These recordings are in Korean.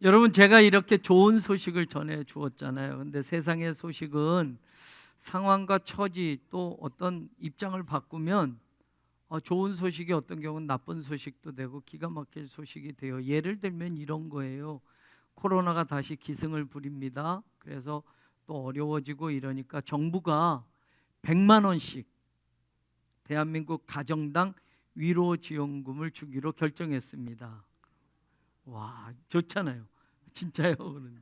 여러분, 제가 이렇게 좋은 소식을 전해 주었잖아요. 근데 세상의 소식은 상황과 처지 또 어떤 입장을 바꾸면 좋은 소식이 어떤 경우는 나쁜 소식도 되고 기가 막힐 소식이 돼요. 예를 들면 이런 거예요. 코로나가 다시 기승을 부립니다. 그래서 또 어려워지고 이러니까 정부가 100만 원씩 대한민국 가정당 위로지원금을 주기로 결정했습니다. 와, 좋잖아요. 진짜요? 그런데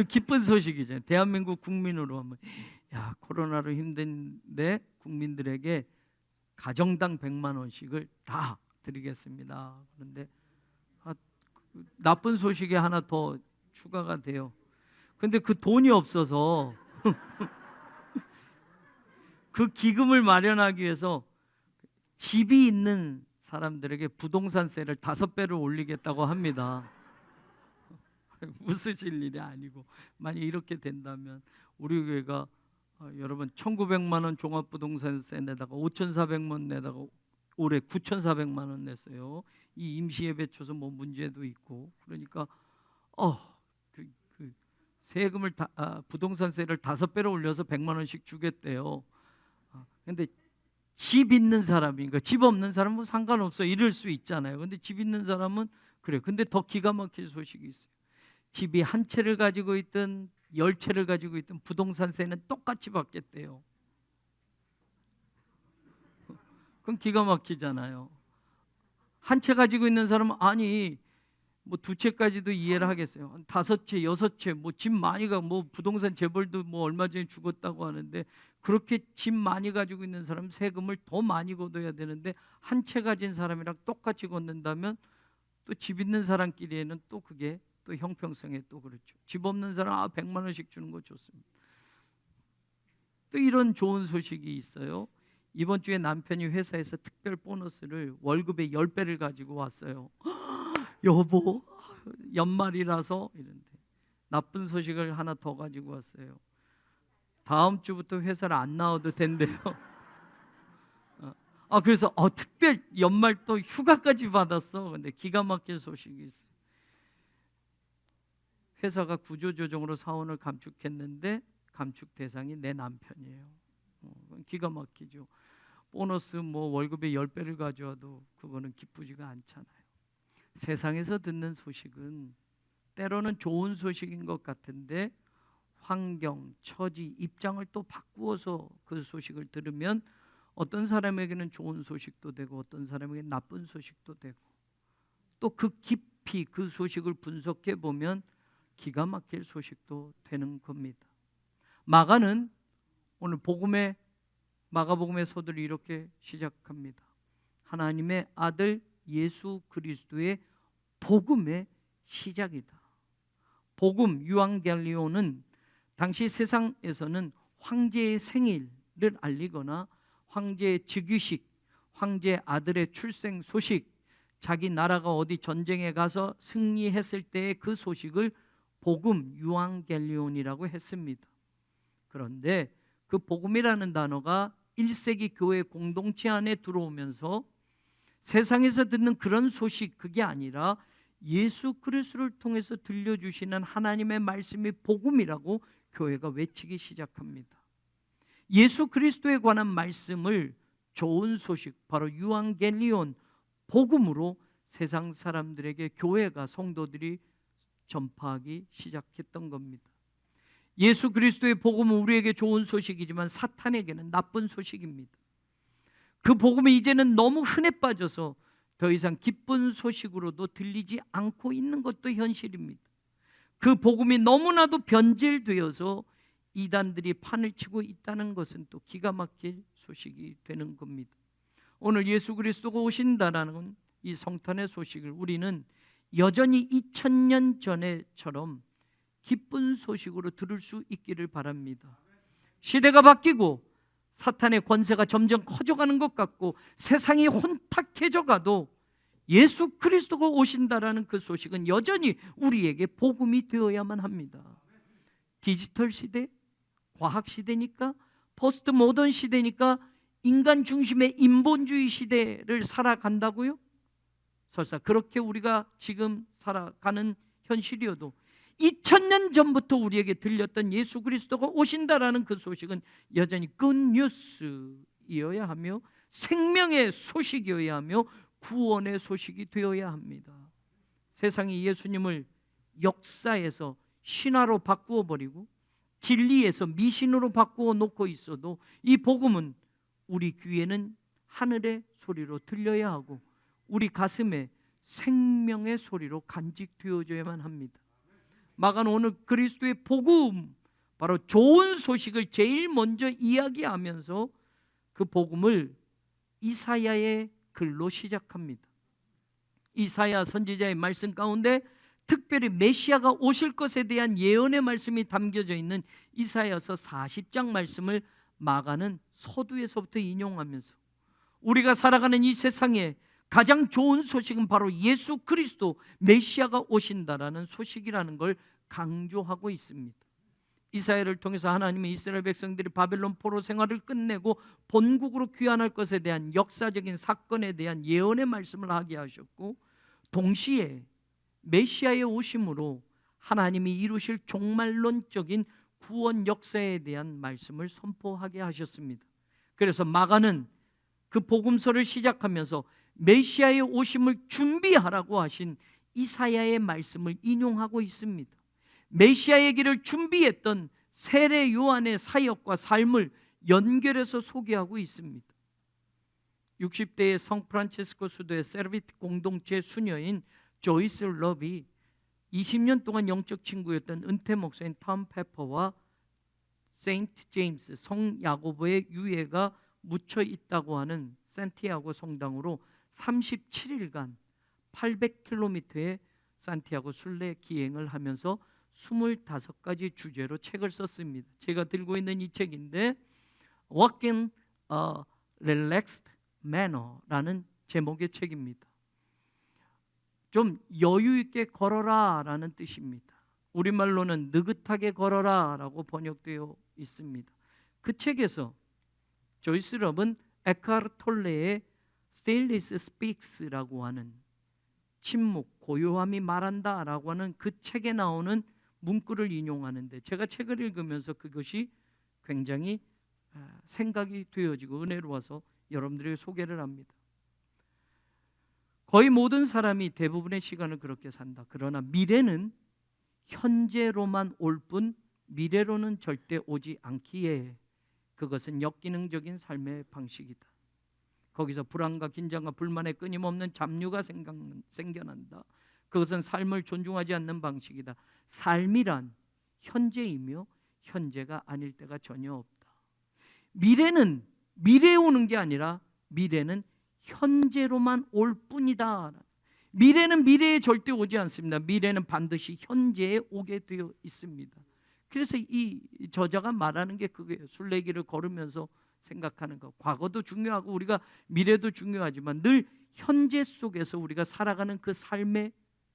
기쁜 소식이죠. 대한민국 국민으로 하면, 야, 코로나로 힘든데 국민들에게 가정당 100만 원씩을 다 드리겠습니다. 그런데 나쁜 소식이 하나 더 추가가 돼요. 근데 그 돈이 없어서 그 기금을 마련하기 위해서 집이 있는 사람들에게 부동산세를 5배를 올리겠다고 합니다. 웃으실 일이 아니고, 만약 이렇게 된다면 우리 교회가 여러분 1,900만 원 종합부동산세 내다가 5,400만 원 내다가 올해 9,400만 원 냈어요. 이 임시예배쳐서 뭐 문제도 있고, 그러니까 그 세금을 부동산세를 5배로 올려서 100만 원씩 주겠대요. 근데 집 있는 사람인가, 집 없는 사람은 상관없어 이럴 수 있잖아요. 근데 집 있는 사람은 그래. 근데 더 기가 막힐 소식이 있어요. 집이 한 채를 가지고 있든 10채를 가지고 있든 부동산세는 똑같이 받겠대요. 그럼 기가 막히잖아요. 한 채 가지고 있는 사람은 아니 뭐 2채까지도 이해를 하겠어요. 5채, 6채, 뭐 집 많이 가, 뭐 부동산 재벌도 뭐 얼마 전에 죽었다고 하는데, 그렇게 집 많이 가지고 있는 사람 세금을 더 많이 걷어야 되는데 한 채 가진 사람이랑 똑같이 걷는다면 또 집 있는 사람끼리에는 또 그게 또 형평성에 또 그렇죠. 집 없는 사람 100만 원씩 주는 거 좋습니다. 또 이런 좋은 소식이 있어요. 이번 주에 남편이 회사에서 특별 보너스를 월급의 10배를 가지고 왔어요. 여보, 연말이라서 이런데 나쁜 소식을 하나 더 가지고 왔어요. 다음 주부터 회사를 안 나와도 된대요. 그래서 특별 연말 또 휴가까지 받았어. 근데 기가 막힐 소식이 있어요. 회사가 구조조정으로 사원을 감축했는데 감축 대상이 내 남편이에요. 기가 막히죠. 보너스 뭐 월급의 10배를 가져와도 그거는 기쁘지가 않잖아요. 세상에서 듣는 소식은 때로는 좋은 소식인 것 같은데 환경, 처지, 입장을 또 바꾸어서 그 소식을 들으면 어떤 사람에게는 좋은 소식도 되고 어떤 사람에게는 나쁜 소식도 되고, 또 그 깊이 그 소식을 분석해 보면 기가 막힐 소식도 되는 겁니다. 마가는 오늘 마가복음의 서두를 이렇게 시작합니다. 하나님의 아들 예수 그리스도의 복음의 시작이다. 복음 유앙겔리온은 당시 세상에서는 황제의 생일을 알리거나 황제의 즉위식, 황제 아들의 출생 소식, 자기 나라가 어디 전쟁에 가서 승리했을 때의 그 소식을 복음 유앙겔리온이라고 했습니다. 그런데 그 복음이라는 단어가 1세기 교회 공동체 안에 들어오면서 세상에서 듣는 그런 소식, 그게 아니라 예수 그리스도를 통해서 들려주시는 하나님의 말씀이 복음이라고 교회가 외치기 시작합니다. 예수 그리스도에 관한 말씀을 좋은 소식, 바로 유앙겔리온, 복음으로 세상 사람들에게 교회가, 성도들이 전파하기 시작했던 겁니다. 예수 그리스도의 복음은 우리에게 좋은 소식이지만 사탄에게는 나쁜 소식입니다. 그 복음이 이제는 너무 흔해 빠져서 더 이상 기쁜 소식으로도 들리지 않고 있는 것도 현실입니다. 그 복음이 너무나도 변질되어서 이단들이 판을 치고 있다는 것은 또 기가 막힐 소식이 되는 겁니다. 오늘 예수 그리스도가 오신다라는 이 성탄의 소식을 우리는 여전히 2000년 전에처럼 기쁜 소식으로 들을 수 있기를 바랍니다. 시대가 바뀌고 사탄의 권세가 점점 커져가는 것 같고 세상이 혼탁해져 가도 예수 그리스도가 오신다라는 그 소식은 여전히 우리에게 복음이 되어야만 합니다. 디지털 시대, 과학 시대니까, 포스트 모던 시대니까 인간 중심의 인본주의 시대를 살아간다고요? 설사 그렇게 우리가 지금 살아가는 현실이어도 2000년 전부터 우리에게 들렸던 예수 그리스도가 오신다라는 그 소식은 여전히 굿뉴스이어야 하며 생명의 소식이어야 하며 구원의 소식이 되어야 합니다. 세상이 예수님을 역사에서 신화로 바꾸어 버리고 진리에서 미신으로 바꾸어 놓고 있어도 이 복음은 우리 귀에는 하늘의 소리로 들려야 하고 우리 가슴에 생명의 소리로 간직되어져야만 합니다. 마가는 오늘 그리스도의 복음, 바로 좋은 소식을 제일 먼저 이야기하면서 그 복음을 이사야의 글로 시작합니다. 이사야 선지자의 말씀 가운데 특별히 메시아가 오실 것에 대한 예언의 말씀이 담겨져 있는 이사야서 40장 말씀을 마가는 서두에서부터 인용하면서 우리가 살아가는 이 세상에 가장 좋은 소식은 바로 예수 그리스도 메시아가 오신다라는 소식이라는 걸 강조하고 있습니다. 이사야를 통해서 하나님은 이스라엘 백성들이 바벨론 포로 생활을 끝내고 본국으로 귀환할 것에 대한 역사적인 사건에 대한 예언의 말씀을 하게 하셨고, 동시에 메시아의 오심으로 하나님이 이루실 종말론적인 구원 역사에 대한 말씀을 선포하게 하셨습니다. 그래서 마가는 그 복음서를 시작하면서 메시아의 오심을 준비하라고 하신 이사야의 말씀을 인용하고 있습니다. 메시아의 길을 준비했던 세례 요한의 사역과 삶을 연결해서 소개하고 있습니다. 60대의 성프란치스코 수도의 세르비트 공동체 수녀인 조이스 러비 20년 동안 영적 친구였던 은퇴 목사인 톰 페퍼와 세인트 제임스 성 야고보의 유해가 묻혀 있다고 하는 산티아고 성당으로 37일간 800km의 산티아고 순례 기행을 하면서 25가지 주제로 책을 썼습니다. 제가 들고 있는 이 책인데 Walking a Relaxed Manner라는 제목의 책입니다. 좀 여유 있게 걸어라 라는 뜻입니다. 우리말로는 느긋하게 걸어라 라고 번역되어 있습니다. 그 책에서 조이스 럽은 에카르트 톨레의 Stillness Speaks라고 하는 침묵, 고요함이 말한다 라고 하는 그 책에 나오는 문구를 인용하는데, 제가 책을 읽으면서 그것이 굉장히 생각이 되어지고 은혜로워서 여러분들에게 소개를 합니다. 거의 모든 사람이 대부분의 시간을 그렇게 산다. 그러나 미래는 현재로만 올 뿐 미래로는 절대 오지 않기에 그것은 역기능적인 삶의 방식이다. 거기서 불안과 긴장과 불만의 끊임없는 잡류가 생겨난다. 그것은 삶을 존중하지 않는 방식이다. 삶이란 현재이며 현재가 아닐 때가 전혀 없다. 미래는 미래에 오는 게 아니라 미래는 현재로만 올 뿐이다. 미래는 미래에 절대 오지 않습니다. 미래는 반드시 현재에 오게 되어 있습니다. 그래서 이 저자가 말하는 게 그게 순례길을 걸으면서 생각하는 것. 과거도 중요하고 우리가 미래도 중요하지만 늘 현재 속에서 우리가 살아가는 그 삶의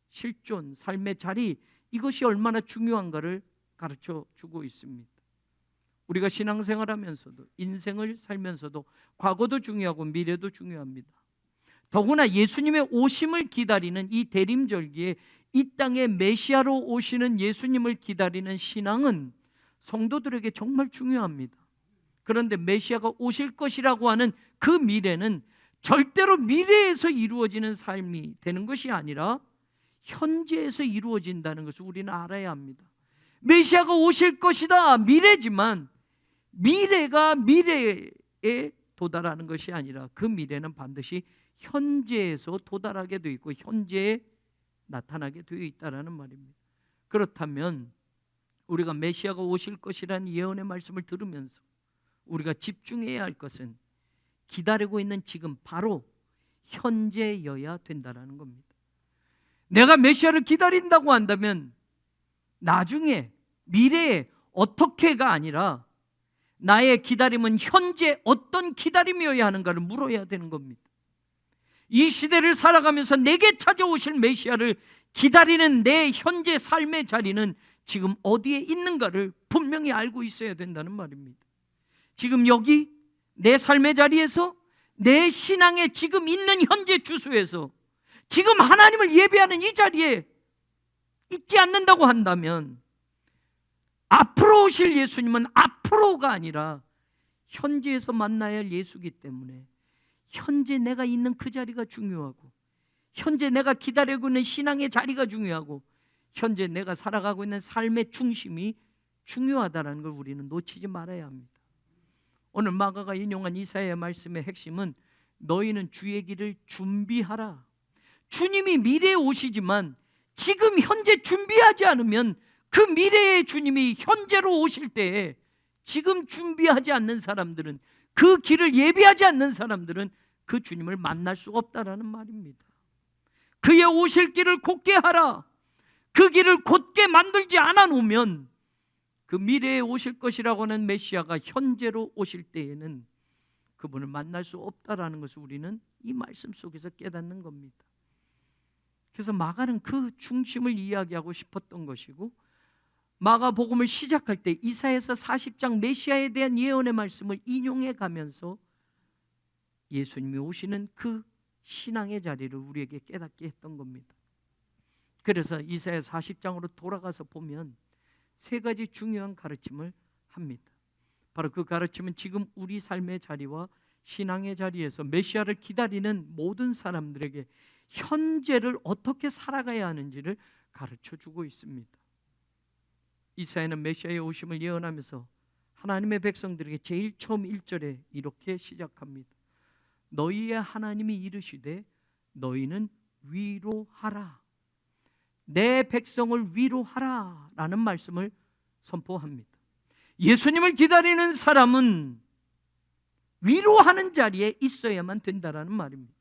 실존, 삶의 자리, 이것이 얼마나 중요한가를 가르쳐 주고 있습니다. 우리가 신앙생활하면서도 인생을 살면서도 과거도 중요하고 미래도 중요합니다. 더구나 예수님의 오심을 기다리는 이 대림절기에 이 땅에 메시아로 오시는 예수님을 기다리는 신앙은 성도들에게 정말 중요합니다. 그런데 메시아가 오실 것이라고 하는 그 미래는 절대로 미래에서 이루어지는 삶이 되는 것이 아니라 현재에서 이루어진다는 것을 우리는 알아야 합니다. 메시아가 오실 것이다, 미래지만 미래가 미래에 도달하는 것이 아니라 그 미래는 반드시 현재에서 도달하게 되어 있고 현재에 나타나게 되어 있다는 말입니다. 그렇다면 우리가 메시아가 오실 것이라는 예언의 말씀을 들으면서 우리가 집중해야 할 것은 기다리고 있는 지금 바로 현재여야 된다는 겁니다. 내가 메시아를 기다린다고 한다면 나중에 미래에 어떻게가 아니라 나의 기다림은 현재 어떤 기다림이어야 하는가를 물어야 되는 겁니다. 이 시대를 살아가면서 내게 찾아오실 메시아를 기다리는 내 현재 삶의 자리는 지금 어디에 있는가를 분명히 알고 있어야 된다는 말입니다. 지금 여기 내 삶의 자리에서 내 신앙의 지금 있는 현재 주소에서 지금 하나님을 예배하는 이 자리에 잊지 않는다고 한다면 앞으로 오실 예수님은 앞으로가 아니라 현재에서 만나야 할 예수이기 때문에 현재 내가 있는 그 자리가 중요하고, 현재 내가 기다리고 있는 신앙의 자리가 중요하고, 현재 내가 살아가고 있는 삶의 중심이 중요하다는 걸 우리는 놓치지 말아야 합니다. 오늘 마가가 인용한 이사야의 말씀의 핵심은 너희는 주의 길을 준비하라. 주님이 미래에 오시지만 지금 현재 준비하지 않으면 그 미래의 주님이 현재로 오실 때에 지금 준비하지 않는 사람들은, 그 길을 예비하지 않는 사람들은 그 주님을 만날 수 없다라는 말입니다. 그의 오실 길을 곧게 하라. 그 길을 곧게 만들지 않아 놓으면 그 미래에 오실 것이라고 하는 메시아가 현재로 오실 때에는 그분을 만날 수 없다라는 것을 우리는 이 말씀 속에서 깨닫는 겁니다. 그래서 마가는 그 중심을 이야기하고 싶었던 것이고, 마가복음을 시작할 때 이사야서 40장 메시아에 대한 예언의 말씀을 인용해 가면서 예수님이 오시는 그 신앙의 자리를 우리에게 깨닫게 했던 겁니다. 그래서 이사야 40장으로 돌아가서 보면 세 가지 중요한 가르침을 합니다. 바로 그 가르침은 지금 우리 삶의 자리와 신앙의 자리에서 메시아를 기다리는 모든 사람들에게 현재를 어떻게 살아가야 하는지를 가르쳐주고 있습니다. 이사야는 메시아의 오심을 예언하면서 하나님의 백성들에게 제일 처음 1절에 이렇게 시작합니다. 너희의 하나님이 이르시되 너희는 위로하라. 내 백성을 위로하라 라는 말씀을 선포합니다. 예수님을 기다리는 사람은 위로하는 자리에 있어야만 된다라는 말입니다.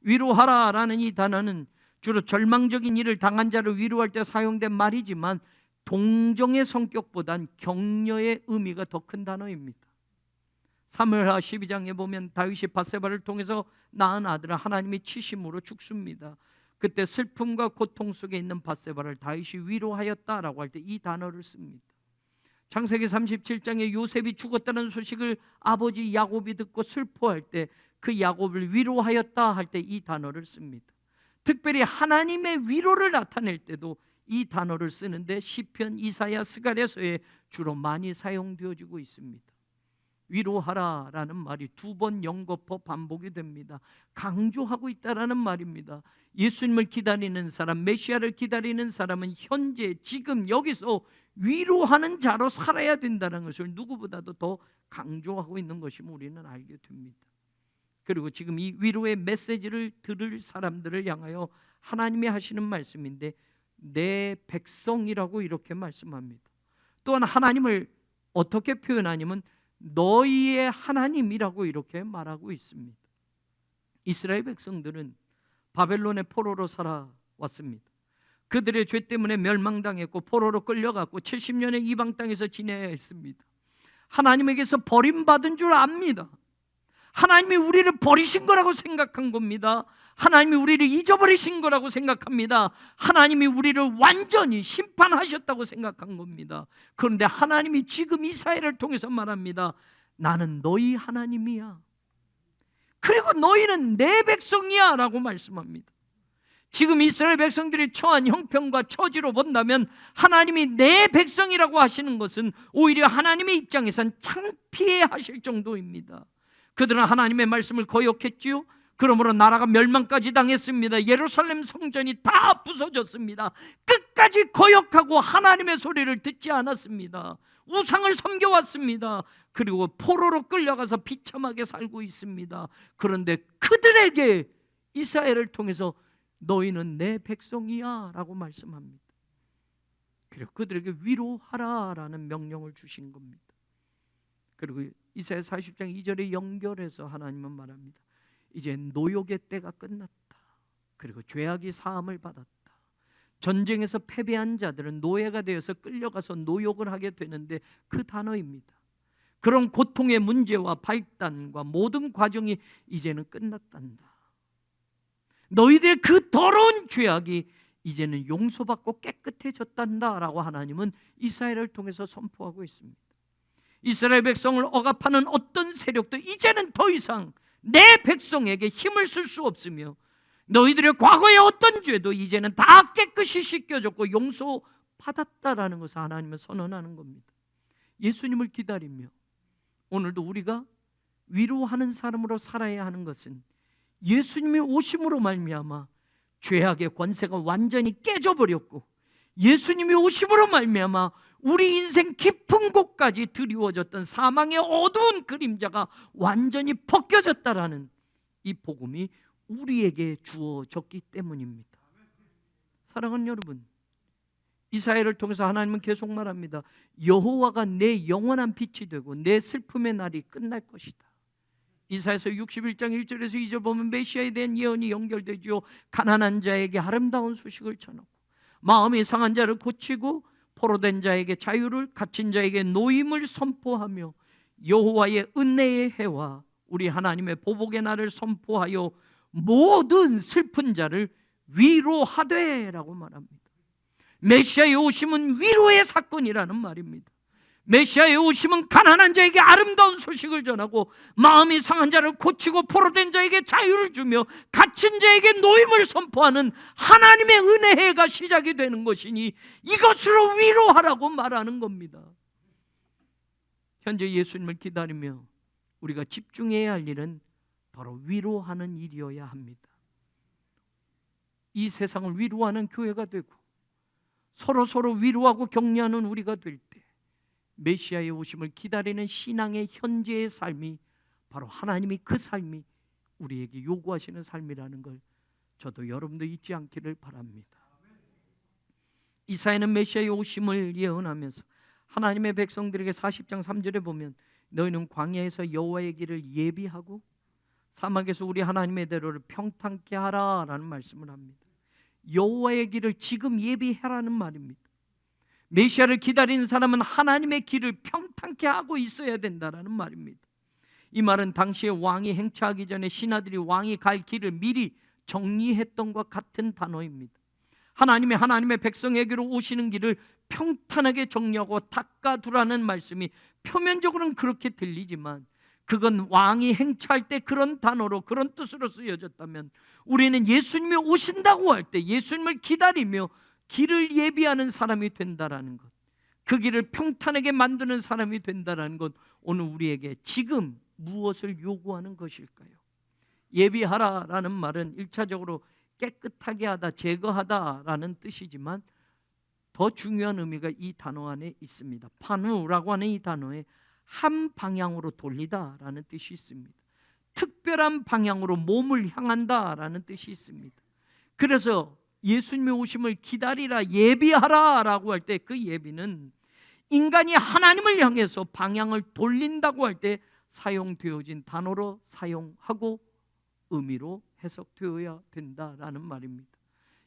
위로하라 라는 이 단어는 주로 절망적인 일을 당한 자를 위로할 때 사용된 말이지만 동정의 성격보단 격려의 의미가 더 큰 단어입니다. 사무엘하 12장에 보면 다윗이 밧세바를 통해서 낳은 아들을 하나님이 치심으로 죽습니다. 그때 슬픔과 고통 속에 있는 밧세바를 다윗이 위로하였다라고 할 때 이 단어를 씁니다. 창세기 37장에 요셉이 죽었다는 소식을 아버지 야곱이 듣고 슬퍼할 때 그 야곱을 위로하였다 할 때 이 단어를 씁니다. 특별히 하나님의 위로를 나타낼 때도 이 단어를 쓰는데 시편, 이사야, 스가랴서에 주로 많이 사용되어지고 있습니다. 위로하라라는 말이 두 번 연거푸 반복이 됩니다. 강조하고 있다라는 말입니다. 예수님을 기다리는 사람, 메시아를 기다리는 사람은 현재 지금 여기서 위로하는 자로 살아야 된다는 것을 누구보다도 더 강조하고 있는 것임을 우리는 알게 됩니다. 그리고 지금 이 위로의 메시지를 들을 사람들을 향하여 하나님이 하시는 말씀인데 내 백성이라고 이렇게 말씀합니다. 또한 하나님을 어떻게 표현하냐면 너희의 하나님이라고 이렇게 말하고 있습니다. 이스라엘 백성들은 바벨론의 포로로 살아왔습니다. 그들의 죄 때문에 멸망당했고 포로로 끌려갔고 70년의 이방 땅에서 지내야 했습니다. 하나님에게서 버림받은 줄 압니다. 하나님이 우리를 버리신 거라고 생각한 겁니다. 하나님이 우리를 잊어버리신 거라고 생각합니다. 하나님이 우리를 완전히 심판하셨다고 생각한 겁니다. 그런데 하나님이 지금 이사야를 통해서 말합니다. 나는 너희 하나님이야. 그리고 너희는 내 백성이야 라고 말씀합니다. 지금 이스라엘 백성들이 처한 형편과 처지로 본다면 하나님이 내 백성이라고 하시는 것은 오히려 하나님의 입장에선 창피해 하실 정도입니다. 그들은 하나님의 말씀을 거역했지요. 그러므로 나라가 멸망까지 당했습니다. 예루살렘 성전이 다 부서졌습니다. 끝까지 거역하고 하나님의 소리를 듣지 않았습니다. 우상을 섬겨왔습니다. 그리고 포로로 끌려가서 비참하게 살고 있습니다. 그런데 그들에게 이사야를 통해서 너희는 내 백성이야 라고 말씀합니다. 그리고 그들에게 위로하라라는 명령을 주신 겁니다. 그리고 이사야 40장 2절에 연결해서 하나님은 말합니다. 이제 노역의 때가 끝났다. 그리고 죄악이 사함을 받았다. 전쟁에서 패배한 자들은 노예가 되어서 끌려가서 노역을 하게 되는데 그 단어입니다. 그런 고통의 문제와 발단과 모든 과정이 이제는 끝났단다. 너희들의 그 더러운 죄악이 이제는 용서받고 깨끗해졌단다 라고 하나님은 이사야를 통해서 선포하고 있습니다. 이스라엘 백성을 억압하는 어떤 세력도 이제는 더 이상 내 백성에게 힘을 쓸 수 없으며 너희들의 과거의 어떤 죄도 이제는 다 깨끗이 씻겨졌고 용서받았다라는 것을 하나님은 선언하는 겁니다. 예수님을 기다리며 오늘도 우리가 위로하는 사람으로 살아야 하는 것은 예수님의 오심으로 말미암아 죄악의 권세가 완전히 깨져버렸고, 예수님의 오심으로 말미암아 우리 인생 깊은 곳까지 드리워졌던 사망의 어두운 그림자가 완전히 벗겨졌다라는 이 복음이 우리에게 주어졌기 때문입니다. 사랑하는 여러분, 이사야를 통해서 하나님은 계속 말합니다. 여호와가 내 영원한 빛이 되고 내 슬픔의 날이 끝날 것이다. 이사야서 61장 1절에서 2절 보면 메시아에 대한 예언이 연결되지요. 가난한 자에게 아름다운 소식을 전하고 마음이 상한 자를 고치고 포로된 자에게 자유를, 갇힌 자에게 노임을 선포하며 여호와의 은혜의 해와 우리 하나님의 보복의 날을 선포하여 모든 슬픈 자를 위로하되라고 말합니다. 메시아의 오심은 위로의 사건이라는 말입니다. 메시아의 오심은 가난한 자에게 아름다운 소식을 전하고 마음이 상한 자를 고치고 포로된 자에게 자유를 주며 갇힌 자에게 노임을 선포하는 하나님의 은혜가 시작이 되는 것이니 이것으로 위로하라고 말하는 겁니다. 현재 예수님을 기다리며 우리가 집중해야 할 일은 바로 위로하는 일이어야 합니다. 이 세상을 위로하는 교회가 되고 서로 위로하고 격려하는 우리가 될 때 메시아의 오심을 기다리는 신앙의 현재의 삶이 바로 하나님이 그 삶이 우리에게 요구하시는 삶이라는 걸 저도 여러분도 잊지 않기를 바랍니다. 이사야는 메시아의 오심을 예언하면서 하나님의 백성들에게 40장 3절에 보면 너희는 광야에서 여호와의 길을 예비하고 사막에서 우리 하나님의 대로를 평탄케 하라라는 말씀을 합니다. 여호와의 길을 지금 예비하라는 말입니다. 메시아를 기다리는 사람은 하나님의 길을 평탄케 하고 있어야 된다라는 말입니다. 이 말은 당시에 왕이 행차하기 전에 신하들이 왕이 갈 길을 미리 정리했던 것 같은 단어입니다. 하나님의 백성에게로 오시는 길을 평탄하게 정리하고 닦아두라는 말씀이 표면적으로는 그렇게 들리지만 그건 왕이 행차할 때 그런 단어로 그런 뜻으로 쓰여졌다면 우리는 예수님이 오신다고 할 때 예수님을 기다리며 길을 예비하는 사람이 된다라는 것, 그 길을 평탄하게 만드는 사람이 된다라는 것, 오늘 우리에게 지금 무엇을 요구하는 것일까요? 예비하라라는 말은 1차적으로 깨끗하게 하다, 제거하다라는 뜻이지만 더 중요한 의미가 이 단어 안에 있습니다. 파누라고 하는 이 단어에 한 방향으로 돌리다라는 뜻이 있습니다. 특별한 방향으로 몸을 향한다라는 뜻이 있습니다. 그래서 예수님의 오심을 기다리라, 예비하라라고 할 때 그 예비는 인간이 하나님을 향해서 방향을 돌린다고 할 때 사용되어진 단어로 사용하고 의미로 해석되어야 된다라는 말입니다.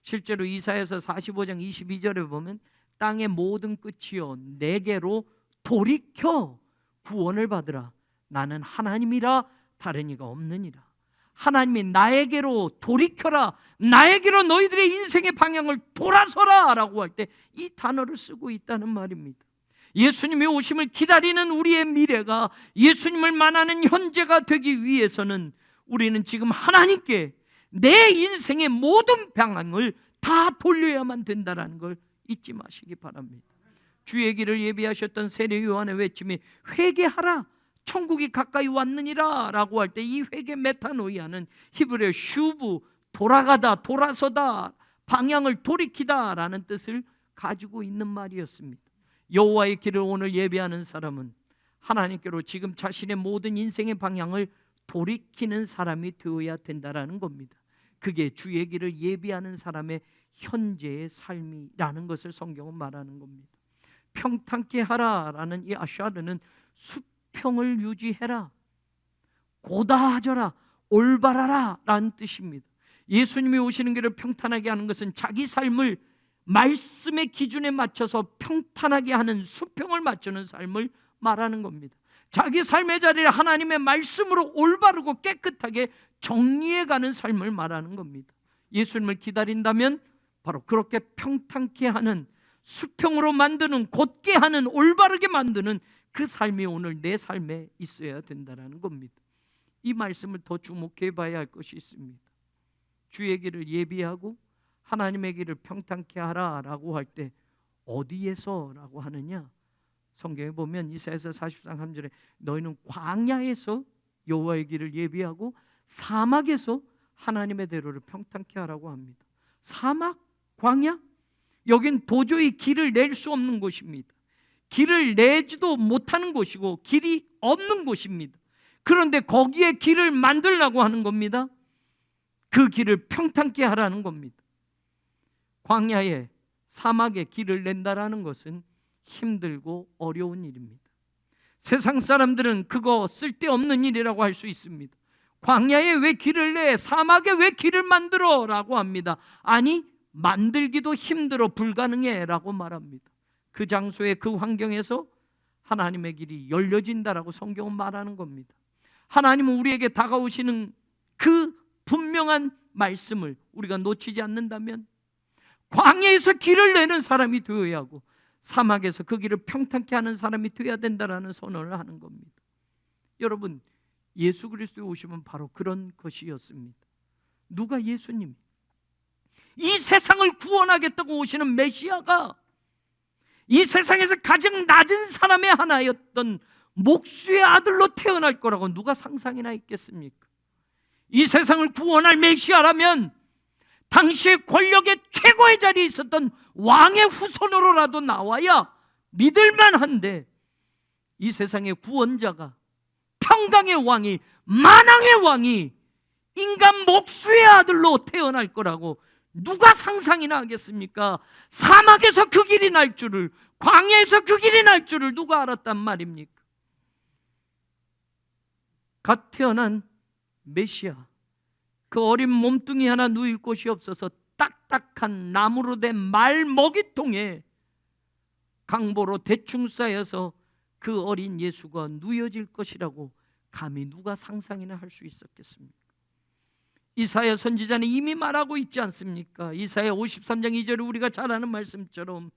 실제로 이사야서 45장 22절에 보면 땅의 모든 끝이여 내게로 돌이켜 구원을 받으라. 나는 하나님이라 다른 이가 없느니라. 하나님이 나에게로 돌이켜라, 나에게로 너희들의 인생의 방향을 돌아서라 라고 할 때 이 단어를 쓰고 있다는 말입니다. 예수님의 오심을 기다리는 우리의 미래가 예수님을 만나는 현재가 되기 위해서는 우리는 지금 하나님께 내 인생의 모든 방향을 다 돌려야만 된다는 걸 잊지 마시기 바랍니다. 주의 길을 예비하셨던 세례 요한의 외침이 회개하라, 천국이 가까이 왔느니라 라고 할 때 이 회개 메타노이아는 히브리어 슈브, 돌아가다, 돌아서다, 방향을 돌이키다 라는 뜻을 가지고 있는 말이었습니다. 여호와의 길을 오늘 예배하는 사람은 하나님께로 지금 자신의 모든 인생의 방향을 돌이키는 사람이 되어야 된다라는 겁니다. 그게 주의 길을 예비하는 사람의 현재의 삶이라는 것을 성경은 말하는 겁니다. 평탄케 하라라는 이 아샤르는 수평을 유지해라, 고다하져라, 올바라라 라는 뜻입니다. 예수님이 오시는 길을 평탄하게 하는 것은 자기 삶을 말씀의 기준에 맞춰서 평탄하게 하는 수평을 맞추는 삶을 말하는 겁니다. 자기 삶의 자리를 하나님의 말씀으로 올바르고 깨끗하게 정리해가는 삶을 말하는 겁니다. 예수님을 기다린다면 바로 그렇게 평탄케 하는, 수평으로 만드는, 곧게 하는, 올바르게 만드는 그 삶이 오늘 내 삶에 있어야 된다는 겁니다. 이 말씀을 더 주목해 봐야 할 것이 있습니다. 주의 길을 예비하고 하나님의 길을 평탄케 하라라고 할 때 어디에서라고 하느냐? 성경에 보면 이사야서 44장 3절에 너희는 광야에서 여호와의 길을 예비하고 사막에서 하나님의 대로를 평탄케 하라고 합니다. 사막, 광야? 여긴 도저히 길을 낼 수 없는 곳입니다. 길을 내지도 못하는 곳이고 길이 없는 곳입니다. 그런데 거기에 길을 만들라고 하는 겁니다. 그 길을 평탄케 하라는 겁니다. 광야에, 사막에 길을 낸다라는 것은 힘들고 어려운 일입니다. 세상 사람들은 그거 쓸데없는 일이라고 할 수 있습니다. 광야에 왜 길을 내? 사막에 왜 길을 만들어? 라고 합니다. 아니, 만들기도 힘들어 불가능해 라고 말합니다. 그 장소에, 그 환경에서 하나님의 길이 열려진다라고 성경은 말하는 겁니다. 하나님은 우리에게 다가오시는 그 분명한 말씀을 우리가 놓치지 않는다면 광야에서 길을 내는 사람이 되어야 하고 사막에서 그 길을 평탄케 하는 사람이 되어야 된다라는 선언을 하는 겁니다. 여러분, 예수 그리스도에 오시면 바로 그런 것이었습니다. 누가 예수님? 이 세상을 구원하겠다고 오시는 메시아가 이 세상에서 가장 낮은 사람의 하나였던 목수의 아들로 태어날 거라고 누가 상상이나 했겠습니까? 이 세상을 구원할 메시아라면 당시의 권력의 최고의 자리에 있었던 왕의 후손으로라도 나와야 믿을만한데 이 세상의 구원자가, 평강의 왕이, 만왕의 왕이 인간 목수의 아들로 태어날 거라고 누가 상상이나 하겠습니까? 사막에서 그 길이 날 줄을, 광야에서 그 길이 날 줄을 누가 알았단 말입니까? 갓 태어난 메시아, 그 어린 몸뚱이 하나 누일 곳이 없어서 딱딱한 나무로 된 말먹이통에 강보로 대충 쌓여서 그 어린 예수가 누여질 것이라고 감히 누가 상상이나 할 수 있었겠습니까? 이사야 선지자는 이미 말하고 있지 않습니까? 이사야 53장 2절에 우리가 잘 아는 말씀처럼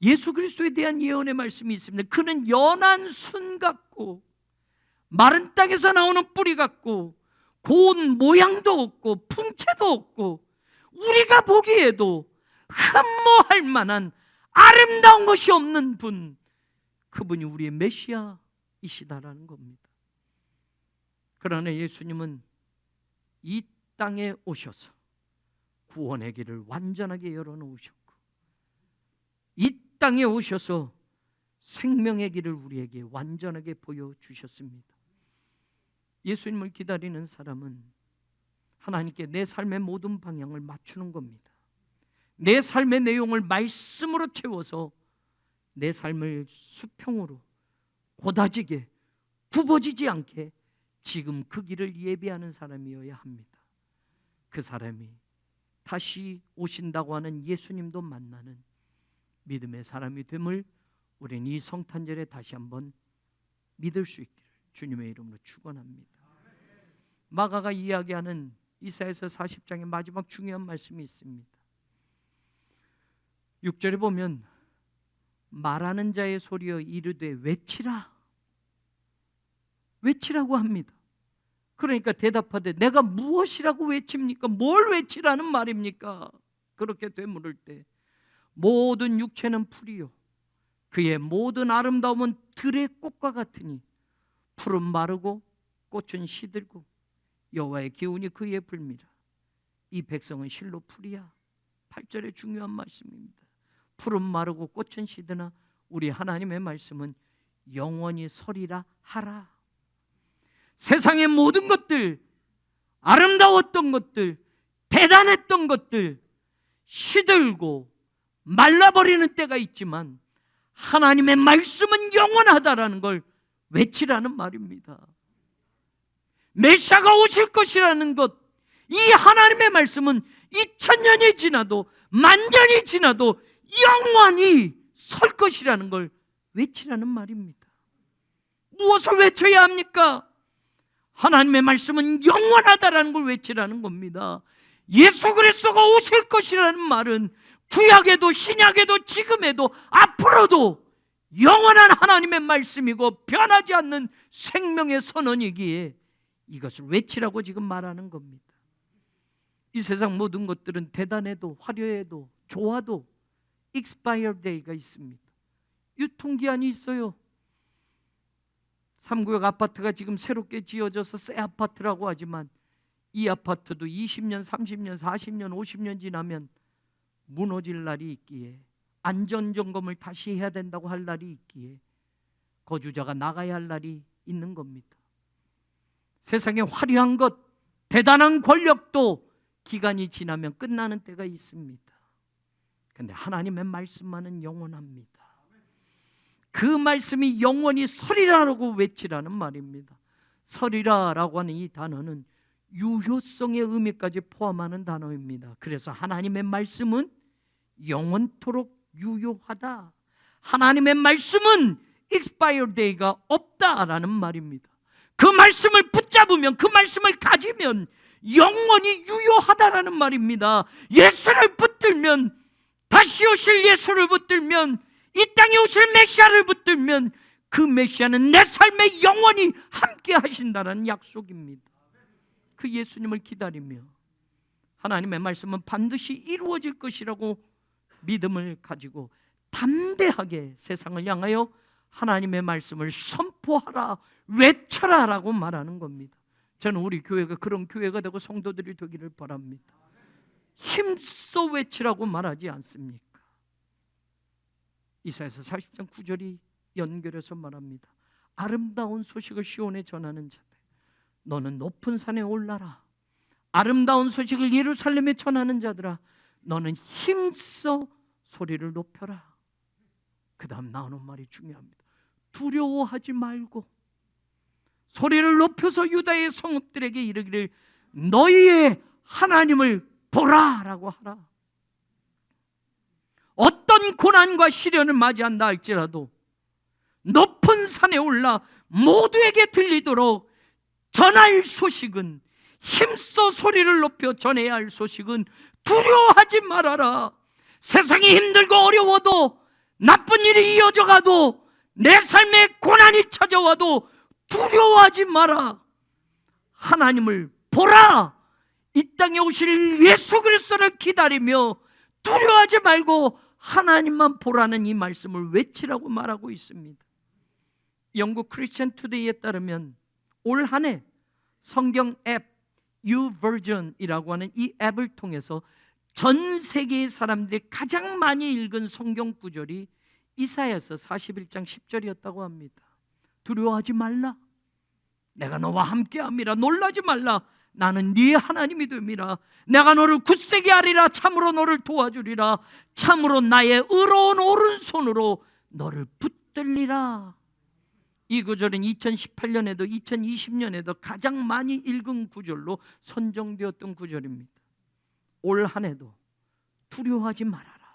예수 그리스도에 대한 예언의 말씀이 있습니다. 그는 연한 순 같고 마른 땅에서 나오는 뿌리 같고 고운 모양도 없고 풍채도 없고 우리가 보기에도 흠모할 만한 아름다운 것이 없는 분, 그분이 우리의 메시아이시다라는 겁니다. 그러나 예수님은 이 땅에 오셔서 구원의 길을 완전하게 열어놓으셨고 이 땅에 오셔서 생명의 길을 우리에게 완전하게 보여주셨습니다. 예수님을 기다리는 사람은 하나님께 내 삶의 모든 방향을 맞추는 겁니다. 내 삶의 내용을 말씀으로 채워서 내 삶을 수평으로 고다지게 굽어지지 않게 지금 그 길을 예비하는 사람이어야 합니다. 그 사람이 다시 오신다고 하는 예수님도 만나는 믿음의 사람이 됨을 우리는 이 성탄절에 다시 한번 믿을 수 있기를 주님의 이름으로 축원합니다. 마가가 이야기하는 이사야서 40장의 마지막 중요한 말씀이 있습니다. 6절에 보면 말하는 자의 소리여 이르되 외치라, 외치라고 합니다. 그러니까 대답하되 내가 무엇이라고 외칩니까? 뭘 외치라는 말입니까? 그렇게 되물을 때 모든 육체는 풀이요 그의 모든 아름다움은 들의 꽃과 같으니 풀은 마르고 꽃은 시들고 여호와의 기운이 그의 불미라. 이 백성은 실로 풀이야. 8절의 중요한 말씀입니다. 풀은 마르고 꽃은 시드나 우리 하나님의 말씀은 영원히 서리라 하라. 세상의 모든 것들, 아름다웠던 것들, 대단했던 것들 시들고 말라버리는 때가 있지만 하나님의 말씀은 영원하다라는 걸 외치라는 말입니다. 메시아가 오실 것이라는 것, 이 하나님의 말씀은 2000년이 지나도 만년이 지나도 영원히 설 것이라는 걸 외치라는 말입니다. 무엇을 외쳐야 합니까? 하나님의 말씀은 영원하다라는 걸 외치라는 겁니다. 예수 그리스도가 오실 것이라는 말은 구약에도 신약에도 지금에도 앞으로도 영원한 하나님의 말씀이고 변하지 않는 생명의 선언이기에 이것을 외치라고 지금 말하는 겁니다. 이 세상 모든 것들은 대단해도 화려해도 좋아도 expire day가 있습니다. 유통기한이 있어요. 3구역 아파트가 지금 새롭게 지어져서 새 아파트라고 하지만 이 아파트도 20년, 30년, 40년, 50년 지나면 무너질 날이 있기에, 안전점검을 다시 해야 된다고 할 날이 있기에, 거주자가 나가야 할 날이 있는 겁니다. 세상에 화려한 것, 대단한 권력도 기간이 지나면 끝나는 때가 있습니다. 그런데 하나님의 말씀만은 영원합니다. 그 말씀이 영원히 서리라라고 외치라는 말입니다. 서리라라고 하는 이 단어는 유효성의 의미까지 포함하는 단어입니다. 그래서 하나님의 말씀은 영원토록 유효하다. 하나님의 말씀은 expire day가 없다라는 말입니다. 그 말씀을 붙잡으면, 그 말씀을 가지면 영원히 유효하다라는 말입니다. 예수를 붙들면, 다시 오실 예수를 붙들면, 이 땅에 오실 메시아를 붙들면 그 메시아는 내 삶에 영원히 함께 하신다는 약속입니다. 그 예수님을 기다리며 하나님의 말씀은 반드시 이루어질 것이라고 믿음을 가지고 담대하게 세상을 향하여 하나님의 말씀을 선포하라, 외쳐라라고 말하는 겁니다. 저는 우리 교회가 그런 교회가 되고 성도들이 되기를 바랍니다. 힘써 외치라고 말하지 않습니까? 이사야서 40장 9절이 연결해서 말합니다. 아름다운 소식을 시온에 전하는 자들, 너는 높은 산에 올라라. 아름다운 소식을 예루살렘에 전하는 자들아, 너는 힘써 소리를 높여라. 그 다음 나오는 말이 중요합니다. 두려워하지 말고 소리를 높여서 유다의 성읍들에게 이르기를 너희의 하나님을 보라라고 하라. 어떤 고난과 시련을 맞이한다 할지라도 높은 산에 올라 모두에게 들리도록 전할 소식은, 힘써 소리를 높여 전해야 할 소식은 두려워하지 말아라. 세상이 힘들고 어려워도, 나쁜 일이 이어져 가도, 내 삶에 고난이 찾아와도 두려워하지 마라. 하나님을 보라. 이 땅에 오실 예수 그리스도를 기다리며 두려워하지 말고 하나님만 보라는 이 말씀을 외치라고 말하고 있습니다. 영국 크리스천 투데이에 따르면 올 한 해 성경 앱 YouVersion이라고 하는 이 앱을 통해서 전 세계의 사람들이 가장 많이 읽은 성경 구절이 이사야서 41장 10절이었다고 합니다. 두려워하지 말라. 내가 너와 함께함이라. 놀라지 말라. 나는 네 하나님이 됨이라. 내가 너를 굳세게 하리라. 참으로 너를 도와주리라. 참으로 나의 의로운 오른손으로 너를 붙들리라. 이 구절은 2018년에도 2020년에도 가장 많이 읽은 구절로 선정되었던 구절입니다. 올 한 해도 두려워하지 말아라.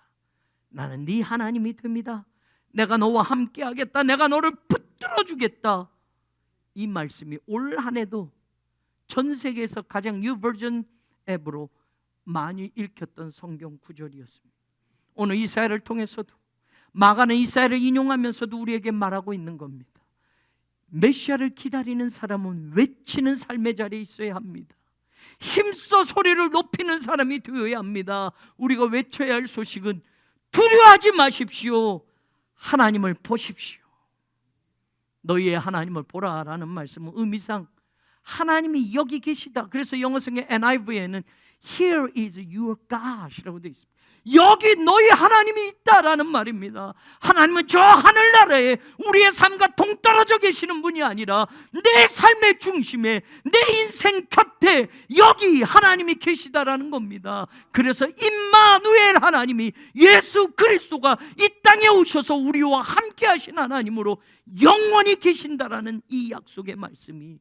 나는 네 하나님이 됩니다. 내가 너와 함께 하겠다. 내가 너를 붙들어 주겠다. 이 말씀이 올 한 해도 전 세계에서 가장 YouVersion 앱으로 많이 읽혔던 성경 구절이었습니다. 오늘 이사야를 통해서도, 마가는 이사야를 인용하면서도 우리에게 말하고 있는 겁니다. 메시아를 기다리는 사람은 외치는 삶의 자리에 있어야 합니다. 힘써 소리를 높이는 사람이 되어야 합니다. 우리가 외쳐야 할 소식은 두려워하지 마십시오. 하나님을 보십시오. 너희의 하나님을 보라라는 말씀은 의미상 하나님이 여기 계시다. 그래서 영어성의 NIV에는 Here is your God이라고 되어 있습니다. 여기 너희 하나님이 있다라는 말입니다. 하나님은 저 하늘나라에 우리의 삶과 동떨어져 계시는 분이 아니라 내 삶의 중심에, 내 인생 곁에 여기 하나님이 계시다라는 겁니다. 그래서 임마누엘 하나님이, 예수 그리스도가 이 땅에 오셔서 우리와 함께 하신 하나님으로 영원히 계신다라는 이 약속의 말씀이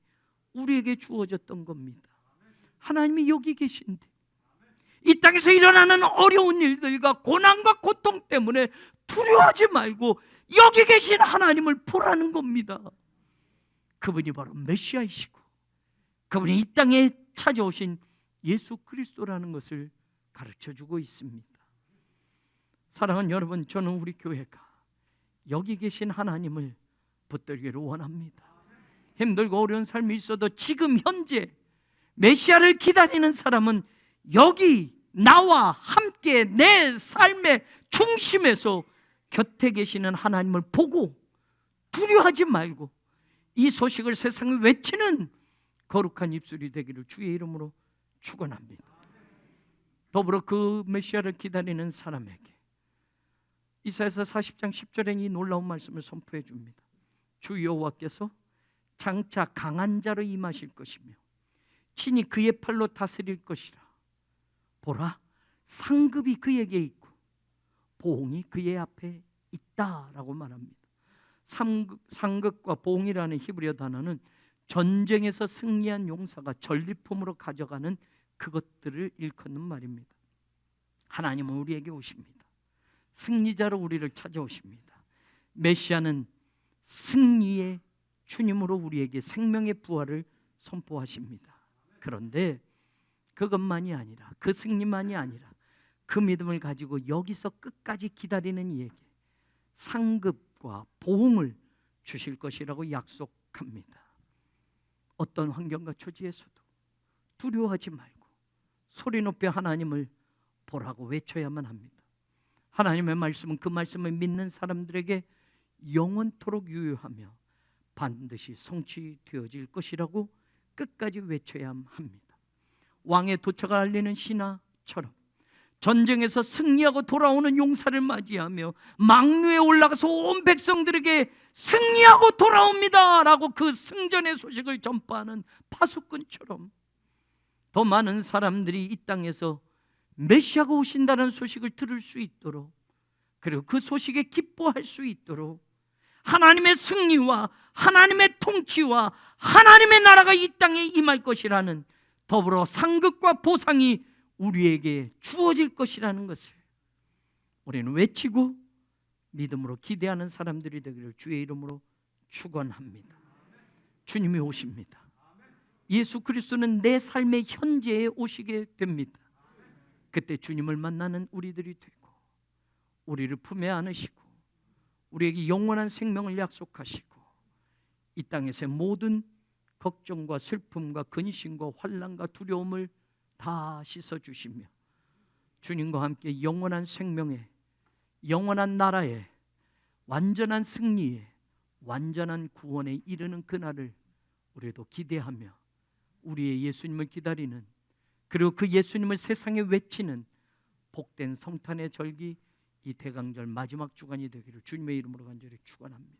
우리에게 주어졌던 겁니다. 하나님이 여기 계신데 이 땅에서 일어나는 어려운 일들과 고난과 고통 때문에 두려워하지 말고 여기 계신 하나님을 보라는 겁니다. 그분이 바로 메시아이시고 그분이 이 땅에 찾아오신 예수 그리스도라는 것을 가르쳐주고 있습니다. 사랑하는 여러분, 저는 우리 교회가 여기 계신 하나님을 붙들기를 원합니다. 힘들고 어려운 삶이 있어도 지금 현재 메시아를 기다리는 사람은 여기 나와 함께 내 삶의 중심에서 곁에 계시는 하나님을 보고 두려워하지 말고 이 소식을 세상에 외치는 거룩한 입술이 되기를 주의 이름으로 축원합니다. 더불어 그 메시아를 기다리는 사람에게 이사야서 40장 10절에 이 놀라운 말씀을 선포해 줍니다. 주 여호와께서 장차 강한 자로 임하실 것이며 친히 그의 팔로 다스릴 것이라. 보라, 상급이 그에게 있고 보응이 그의 앞에 있다라고 말합니다. 상급과 보응이라는 히브리어 단어는 전쟁에서 승리한 용사가 전리품으로 가져가는 그것들을 일컫는 말입니다. 하나님은 우리에게 오십니다. 승리자로 우리를 찾아오십니다. 메시아는 승리의 주님으로 우리에게 생명의 부활을 선포하십니다. 그런데 그것만이 아니라, 그 승리만이 아니라 그 믿음을 가지고 여기서 끝까지 기다리는 이에게 상급과 보응을 주실 것이라고 약속합니다. 어떤 환경과 처지에서도 두려워하지 말고 소리 높여 하나님을 보라고 외쳐야만 합니다. 하나님의 말씀은 그 말씀을 믿는 사람들에게 영원토록 유효하며 반드시 성취되어질 것이라고 끝까지 외쳐야 합니다. 왕의 도착을 알리는 신하처럼 전쟁에서 승리하고 돌아오는 용사를 맞이하며 망루에 올라가서 온 백성들에게 승리하고 돌아옵니다 라고 그 승전의 소식을 전파하는 파수꾼처럼 더 많은 사람들이 이 땅에서 메시아가 오신다는 소식을 들을 수 있도록, 그리고 그 소식에 기뻐할 수 있도록 하나님의 승리와 하나님의 통치와 하나님의 나라가 이 땅에 임할 것이라는, 더불어 상급과 보상이 우리에게 주어질 것이라는 것을 우리는 외치고 믿음으로 기대하는 사람들이 되기를 주의 이름으로 축원합니다. 주님이 오십니다. 예수 그리스도는 내 삶의 현재에 오시게 됩니다. 그때 주님을 만나는 우리들이 되고 우리를 품에 안으시고 우리에게 영원한 생명을 약속하시고 이 땅에서의 모든 걱정과 슬픔과 근심과 환난과 두려움을 다 씻어주시며 주님과 함께 영원한 생명에, 영원한 나라에, 완전한 승리에, 완전한 구원에 이르는 그날을 우리도 기대하며 우리의 예수님을 기다리는, 그리고 그 예수님을 세상에 외치는 복된 성탄의 절기, 이 대강절 마지막 주간이 되기를 주님의 이름으로 간절히 축원합니다.